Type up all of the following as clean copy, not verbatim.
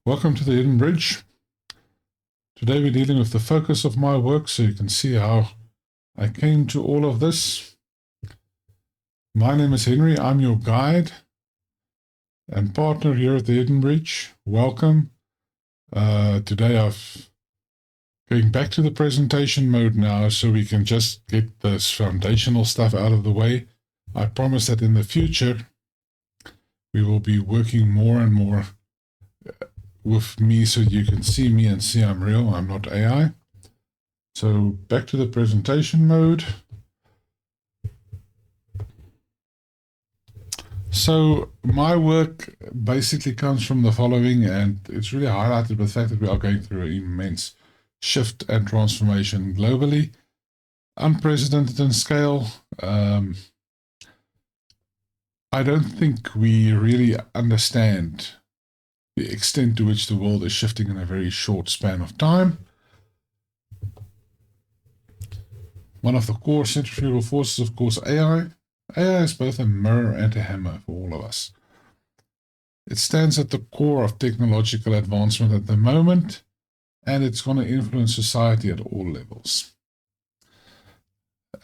Welcome to the Hidden Bridge. Today we're dealing with the focus of my work so you can see how I came to all of this. My name is Henry. I'm your guide and partner here at the Hidden Bridge. Welcome. Today I've going back to the presentation mode now so we can just get this foundational stuff out of the way. I promise that in the future we will be working more and more with me so you can see me and see I'm real, I'm not AI. So back to the presentation mode. So my work basically comes from the following, and it's really highlighted by the fact that we are going through an immense shift and transformation globally, unprecedented in scale. I don't think we really understand the extent to which the world is shifting in a very short span of time. One of the core centrifugal forces, of course, AI. AI is both a mirror and a hammer for all of us. It stands at the core of technological advancement at the moment, and it's going to influence society at all levels.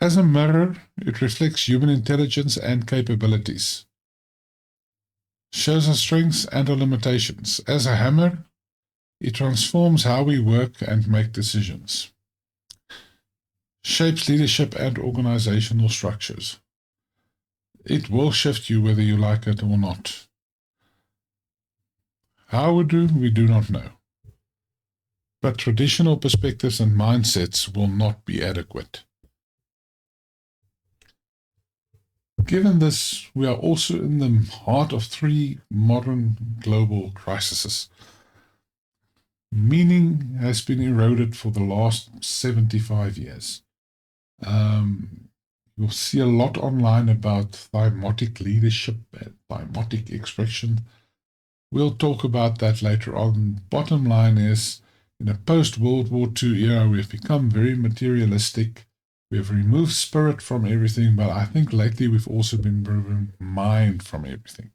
As a mirror, it reflects human intelligence and capabilities, shows our strengths and our limitations. As a hammer, it transforms how we work and make decisions, shapes leadership and organizational structures. It will shift you whether you like it or not. How we do not know. But traditional perspectives and mindsets will not be adequate. Given this, we are also in the heart of three modern global crises. Meaning has been eroded for the last 75 years. You'll see a lot online about thymotic leadership and thymotic expression. We'll talk about that later on. Bottom line is, in a post-World War II era, we've become very materialistic. We've removed spirit from everything, but I think lately we've also been removing mind from everything.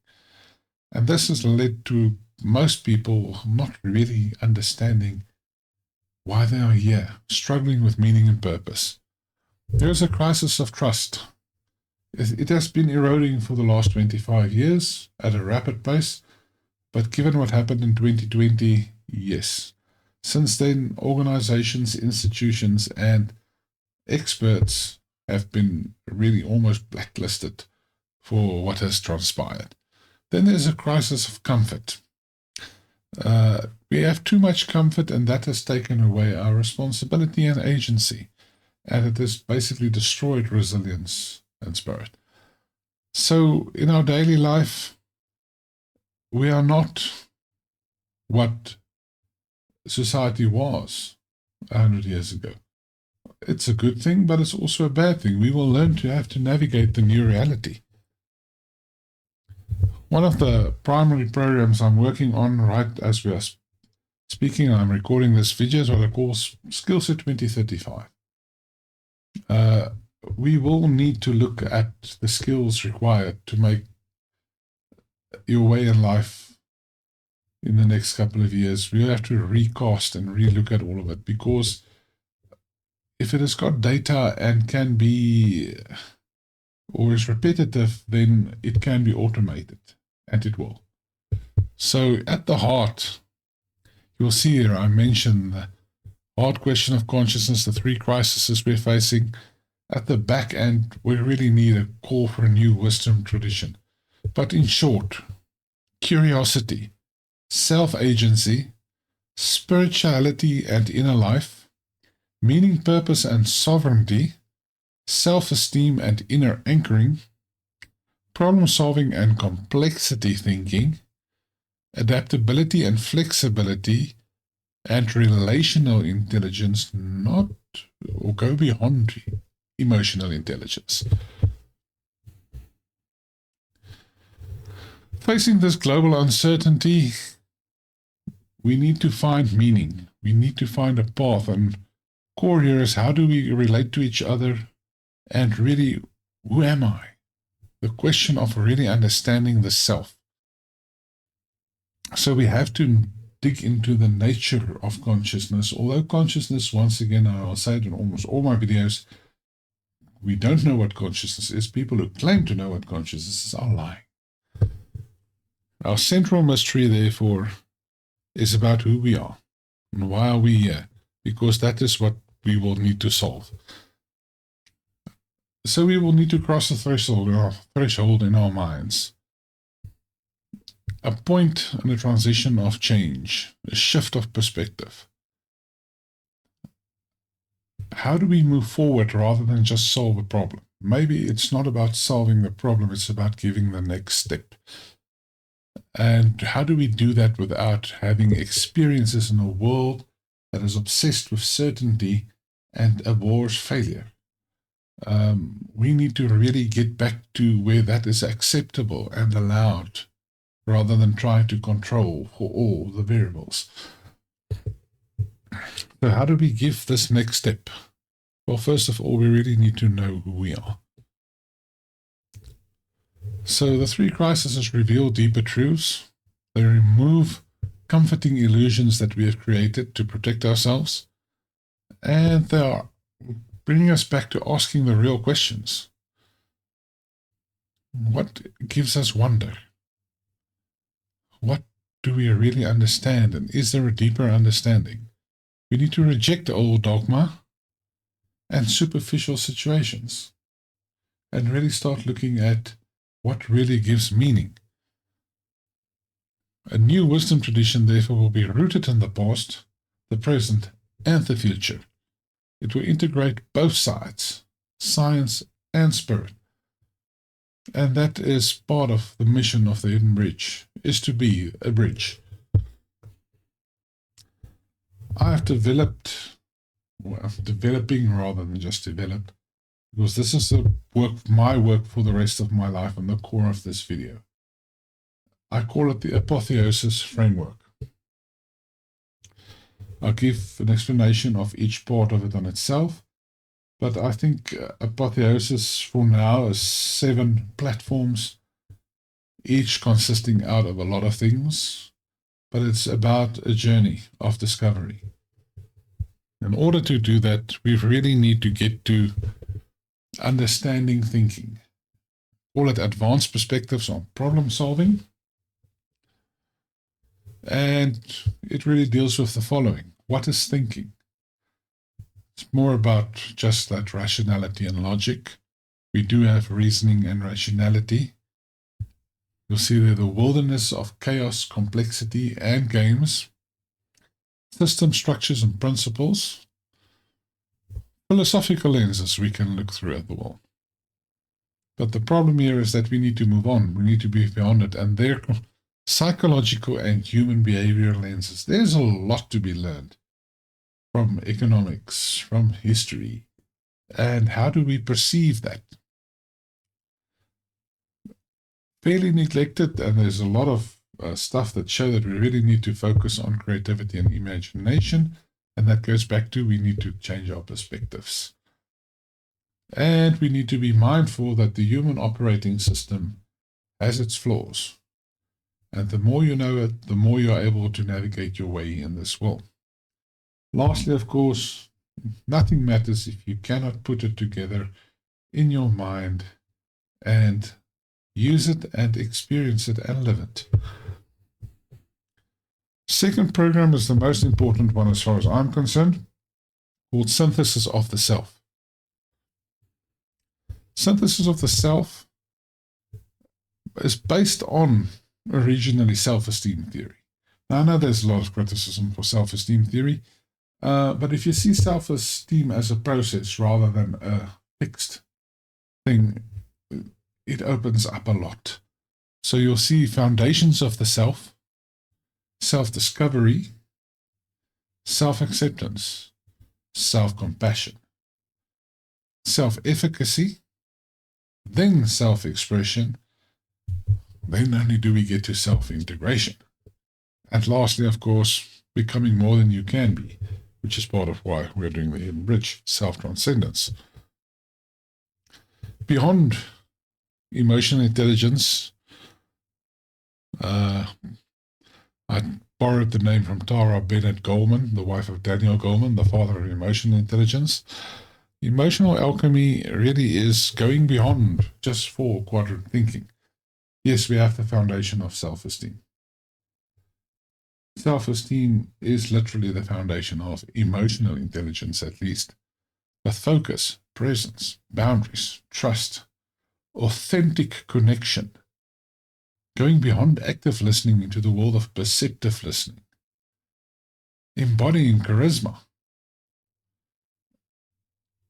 And this has led to most people not really understanding why they are here, struggling with meaning and purpose. There's a crisis of trust. It has been eroding for the last 25 years at a rapid pace, but given what happened in 2020, yes. Since then, organizations, institutions, and experts have been really almost blacklisted for what has transpired. Then there's a crisis of comfort. We have too much comfort, and that has taken away our responsibility and agency. And it has basically destroyed resilience and spirit. So in our daily life, we are not what society was 100 years ago. It's a good thing, but it's also a bad thing. We will learn to have to navigate the new reality. One of the primary programs I'm working on right as we are speaking, I'm recording this video, is what I call Skillset 2035. We will need to look at the skills required to make your way in life in the next couple of years. We'll have to recast and relook at all of it, because if it has got data and can be or is repetitive, then it can be automated, and it will. So at the heart, you'll see here I mentioned the hard question of consciousness, the three crises we're facing. At the back end, we really need a call for a new wisdom tradition. But in short, curiosity, self-agency, spirituality and inner life, meaning, purpose and sovereignty, self-esteem and inner anchoring, problem-solving and complexity thinking, adaptability and flexibility, and relational intelligence, not or go beyond emotional intelligence. Facing this global uncertainty, we need to find meaning. We need to find a path, and core here is, how do we relate to each other, and really, who am I? The question of really understanding the self. So we have to dig into the nature of consciousness. Although consciousness, once again, I'll say it in almost all my videos, we don't know what consciousness is. People who claim to know what consciousness is are lying. Our central mystery, therefore, is about who we are and why are we here, because that is what we will need to solve. So we will need to cross a threshold in our minds, a point in a transition of change, a shift of perspective. How do we move forward rather than just solve a problem? Maybe it's not about solving the problem, it's about giving the next step. And how do we do that without having experiences in a world that is obsessed with certainty and abhors failure? We need to really get back to where that is acceptable and allowed, rather than trying to control for all the variables. So how do we give this next step? Well, first of all, we really need to know who we are. So the three crises reveal deeper truths. They remove comforting illusions that we have created to protect ourselves. And they are bringing us back to asking the real questions. What gives us wonder? What do we really understand? And is there a deeper understanding? We need to reject the old dogma and superficial situations and really start looking at what really gives meaning. A new wisdom tradition, therefore, will be rooted in the past, the present, and the future. It will integrate both sides, science and spirit. And that is part of the mission of the Hidden Bridge, is to be a bridge. I've developing rather than just developed, because this is my work for the rest of my life and the core of this video. I call it the apotheosis framework. I'll give an explanation of each part of it on itself, but I think apotheosis for now is 7 platforms, each consisting out of a lot of things, but it's about a journey of discovery. In order to do that, we really need to get to understanding thinking. Call it advanced perspectives on problem solving. And it really deals with the following. What is thinking? It's more about just that rationality and logic. We do have reasoning and rationality. You'll see there the wilderness of chaos, complexity, and games. System structures and principles. Philosophical lenses we can look through at the world. But the problem here is that we need to move on. We need to be beyond it. And they're psychological and human behavior lenses. There's a lot to be learned from economics, from history, and how do we perceive that? Fairly neglected, and there's a lot of stuff that show that we really need to focus on creativity and imagination, and that goes back to we need to change our perspectives. And we need to be mindful that the human operating system has its flaws. And the more you know it, the more you are able to navigate your way in this world. Lastly, of course, nothing matters if you cannot put it together in your mind and use it and experience it and live it. Second program is the most important one as far as I'm concerned, called Synthesis of the Self. Synthesis of the Self is based on originally self-esteem theory. Now, I know there's a lot of criticism for self-esteem theory, but if you see self-esteem as a process rather than a fixed thing, it opens up a lot. So you'll see foundations of the self, self-discovery, self-acceptance, self-compassion, self-efficacy, then self-expression, then only do we get to self-integration. And lastly, of course, becoming more than you can be, which is part of why we're doing the Hidden Bridge, self-transcendence. Beyond emotional intelligence, I I borrowed the name from Tara Bennett Goleman, the wife of Daniel Goleman, the father of emotional intelligence. Emotional alchemy really is going beyond just four quadrant thinking. Yes, we have the foundation of self-esteem. Self-esteem is literally the foundation of emotional intelligence, at least. With focus, presence, boundaries, trust, authentic connection, going beyond active listening into the world of perceptive listening, embodying charisma.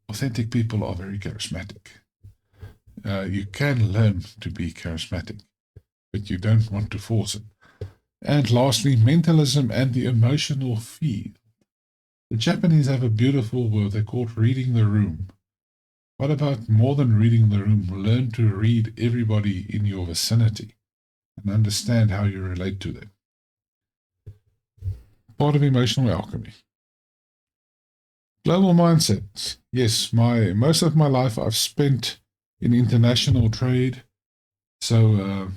Authentic people are very charismatic. You can learn to be charismatic, but you don't want to force it. And lastly, mentalism and the emotional field. The Japanese have a beautiful word they call reading the room. What about more than reading the room? Learn to read everybody in your vicinity and understand how you relate to them. Part of emotional alchemy. Global mindsets. Yes, most of my life I've spent in international trade. So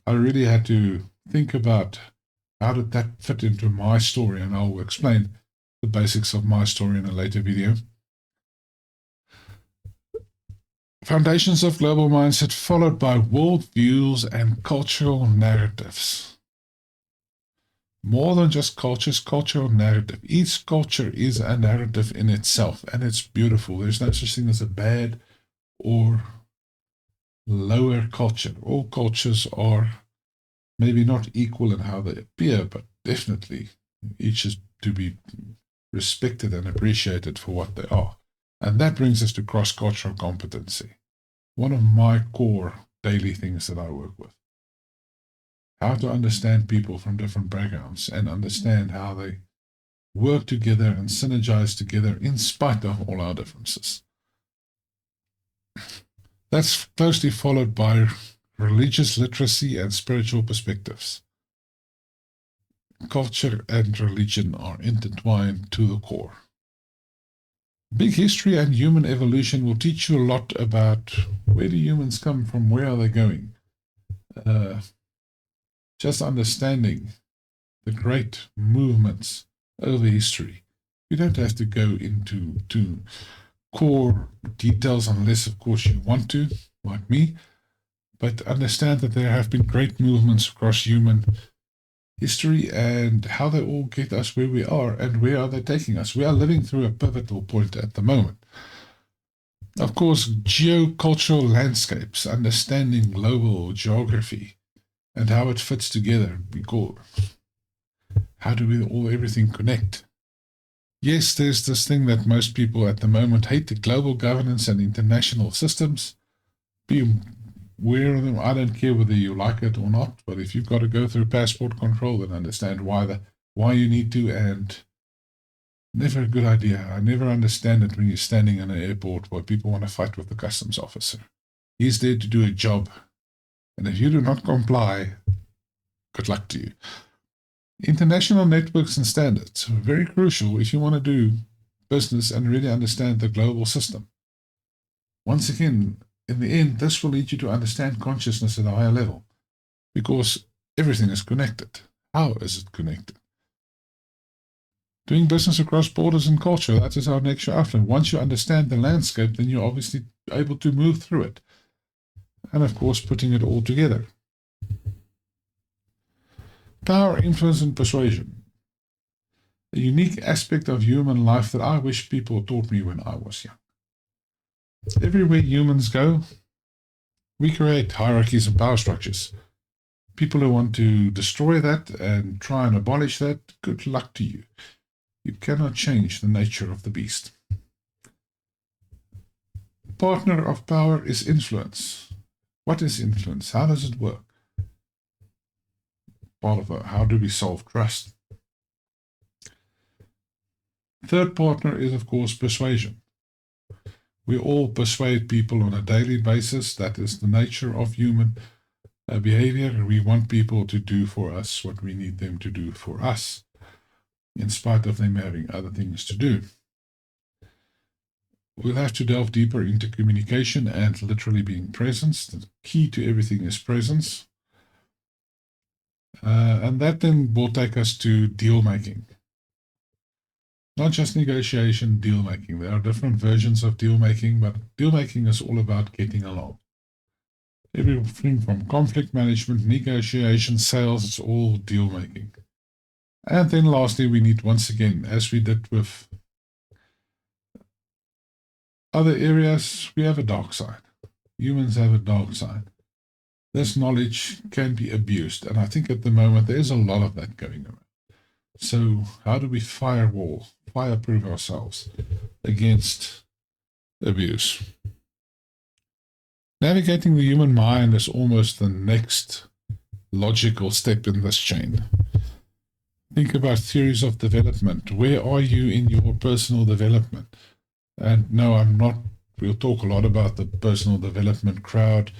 I really had to think about how did that fit into my story, and I'll explain the basics of my story in a later video. Foundations of global mindset followed by worldviews and cultural narratives. More than just cultures, cultural narrative. Each culture is a narrative in itself, and it's beautiful. There's no such thing as a bad or lower culture. All cultures are maybe not equal in how they appear, but definitely each is to be respected and appreciated for what they are. And that brings us to cross-cultural competency. One of my core daily things that I work with. How to understand people from different backgrounds and understand how they work together and synergize together in spite of all our differences. That's closely followed by religious literacy and spiritual perspectives. Culture and religion are intertwined to the core. Big history and human evolution will teach you a lot about where do humans come from, where are they going. Just understanding the great movements over history. You don't have to go into core details unless, of course, you want to, like me, but understand that there have been great movements across human history and how they all get us where we are and where are they taking us. We are living through a pivotal point at the moment. Of course, geocultural landscapes, understanding global geography and how it fits together, because how do we all everything connect? Yes, there's this thing that most people at the moment hate, the global governance and international systems. Be aware of them. I don't care whether you like it or not, but if you've got to go through passport control, then understand why you need to, and never a good idea. I never understand it when you're standing in an airport where people want to fight with the customs officer. He's there to do a job, and if you do not comply, good luck to you. International networks and standards are very crucial if you want to do business and really understand the global system. Once again, in the end, this will lead you to understand consciousness at a higher level, because everything is connected. How is it connected? Doing business across borders and culture, that is our next chapter. Once you understand the landscape, then you're obviously able to move through it. And of course, putting it all together. Power, influence, and persuasion. A unique aspect of human life that I wish people taught me when I was young. Everywhere humans go, we create hierarchies and power structures. People who want to destroy that and try and abolish that, good luck to you. You cannot change the nature of the beast. Partner of power is influence. What is influence? How does it work? Part of how do we solve trust? Third partner is, of course, persuasion. We all persuade people on a daily basis. That is the nature of human behavior. We want people to do for us what we need them to do for us, in spite of them having other things to do. We'll have to delve deeper into communication and literally being presence. The key to everything is presence. And that then will take us to deal making. Not just negotiation, deal making. There are different versions of deal making, but deal making is all about getting along. Everything from conflict management, negotiation, sales, it's all deal making. And then lastly, we need, once again, as we did with other areas, we have a dark side. Humans have a dark side. This knowledge can be abused. And I think at the moment there is a lot of that going around. So how do we fireproof ourselves against abuse? Navigating the human mind is almost the next logical step in this chain. Think about theories of development. Where are you in your personal development? And no, I'm not. We'll talk a lot about the personal development crowd,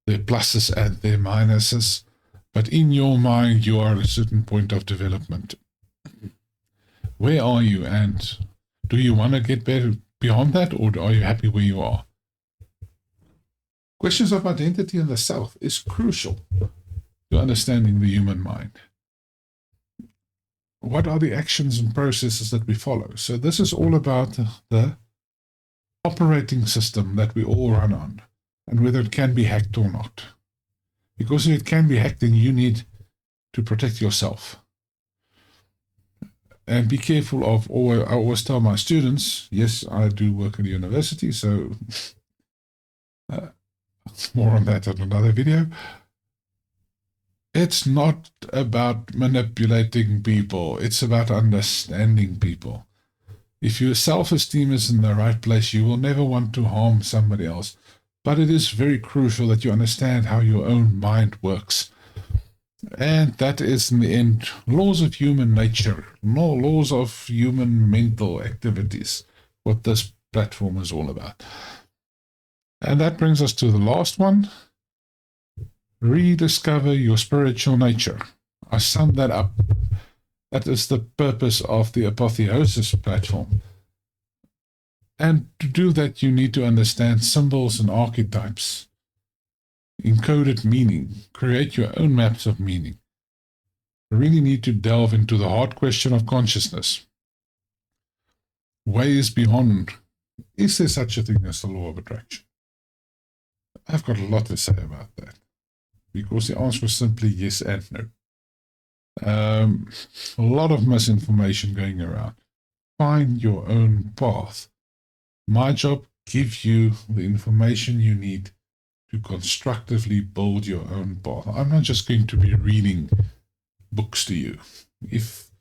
their pluses and their minuses. But in your mind, you are at a certain point of development. Where are you, and do you want to get better beyond that, or are you happy where you are? Questions of identity and the self is crucial to understanding the human mind. What are the actions and processes that we follow? So this is all about the operating system that we all run on, and whether it can be hacked or not. Because if it can be hacked, then you need to protect yourself. And be careful of, I always tell my students, yes, I do work at a university, so more on that in another video. It's not about manipulating people. It's about understanding people. If your self-esteem is in the right place, you will never want to harm somebody else. But it is very crucial that you understand how your own mind works. And that is, in the end, laws of human nature, no laws of human mental activities, what this platform is all about. And that brings us to the last one. Rediscover your spiritual nature. I sum that up. That is the purpose of the Apotheosis platform. And to do that, you need to understand symbols and archetypes, encoded meaning, create your own maps of meaning. You really need to delve into the hard question of consciousness. Ways beyond. Is there such a thing as the law of attraction? I've got a lot to say about that, because the answer is simply yes and no. A lot of misinformation going around. Find your own path. My job, give you the information you need to constructively build your own path. I'm not just going to be reading books to you. If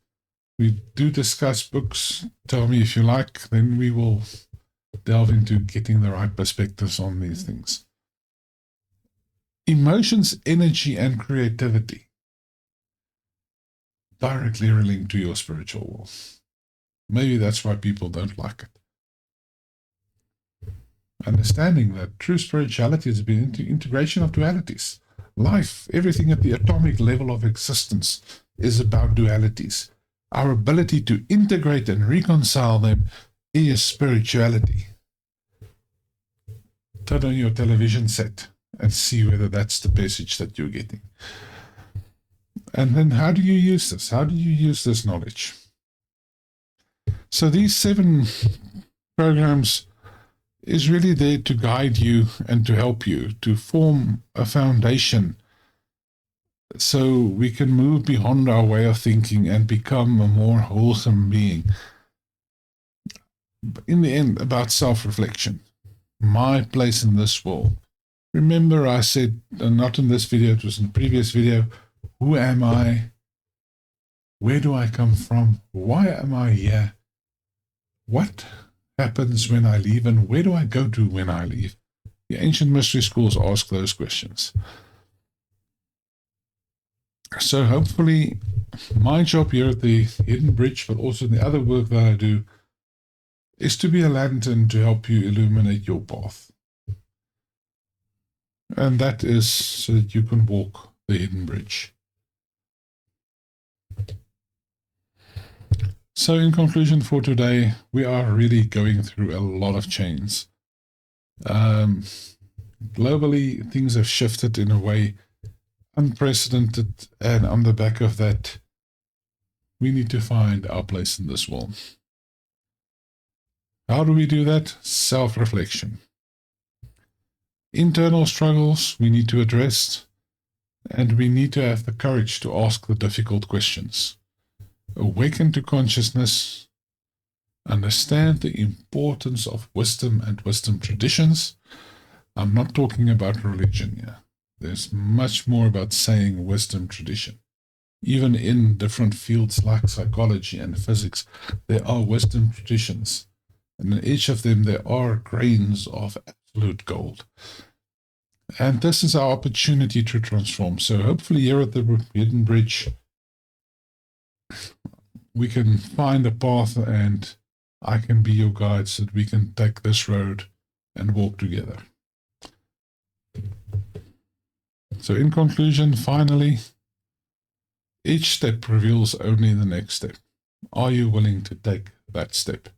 we do discuss books, tell me if you like, then we will delve into getting the right perspectives on these things. Emotions, energy, and creativity directly linked to your spiritual world. Maybe that's why people don't like it. Understanding that true spirituality is the integration of dualities. Life, everything at the atomic level of existence, is about dualities. Our ability to integrate and reconcile them is spirituality. Turn on your television set and see whether that's the message that you're getting. And then how do you use this? How do you use this knowledge? So these 7 programs is really there to guide you and to help you to form a foundation so we can move beyond our way of thinking and become a more wholesome being. In the end, about self-reflection. My place in this world. Remember, I said, not in this video, it was in the previous video, who am I? Where do I come from? Why am I here? What happens when I leave, and where do I go to when I leave? The ancient mystery schools ask those questions. So hopefully my job here at the Hidden Bridge, but also the other work that I do, is to be a lantern to help you illuminate your path. And that is so that you can walk the Hidden Bridge. So in conclusion for today, we are really going through a lot of change. Globally, things have shifted in a way unprecedented, and on the back of that, we need to find our place in this world. How do we do that? Self-reflection. Internal struggles we need to address, and we need to have the courage to ask the difficult questions. Awaken to consciousness, understand the importance of wisdom and wisdom traditions. I'm not talking about religion here. There's much more about saying wisdom tradition. Even in different fields like psychology and physics, there are wisdom traditions. And in each of them, there are grains of absolute gold. And this is our opportunity to transform. So hopefully here at the Hidden Bridge, we can find a path, and I can be your guide so that we can take this road and walk together. So in conclusion, finally, each step reveals only the next step. Are you willing to take that step?